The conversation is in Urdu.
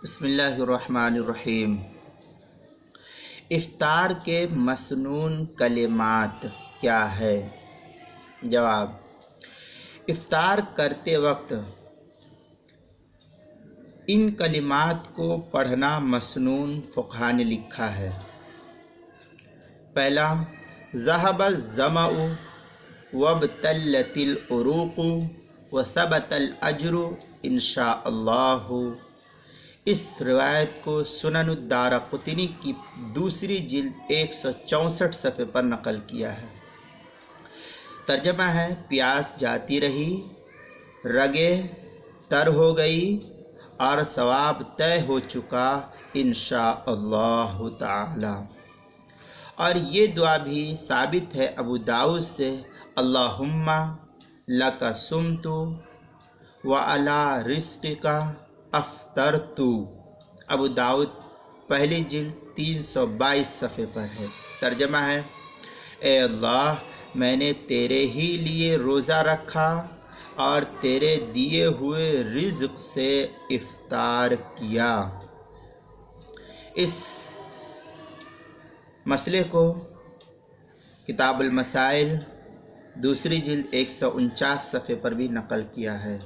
بسم اللہ الرحمن الرحیم۔ افطار کے مسنون کلمات کیا ہے؟ جواب: افطار کرتے وقت ان کلمات کو پڑھنا مسنون فقہا نے لکھا ہے۔ پہلا، ذہب الظمأ وابتلت العروق وثبت الاجر انشاء اللہ۔ اس روایت کو سنن الدارقطنی کی دوسری جلد 164 صفحے پر نقل کیا ہے۔ ترجمہ ہے: پیاس جاتی رہی، رگیں تر ہو گئی اور ثواب طے ہو چکا انشاء اللہ تعالی۔ اور یہ دعا بھی ثابت ہے ابو داؤد سے: اللہم لک صمت وعلی رزقک افطرت۔ ابو داؤد پہلی جلد 322 صفحے پر ہے۔ ترجمہ ہے: اے اللہ، میں نے تیرے ہی لیے روزہ رکھا اور تیرے دیے ہوئے رزق سے افطار کیا۔ اس مسئلے کو کتاب المسائل دوسری جلد 149 صفحے پر بھی نقل کیا ہے۔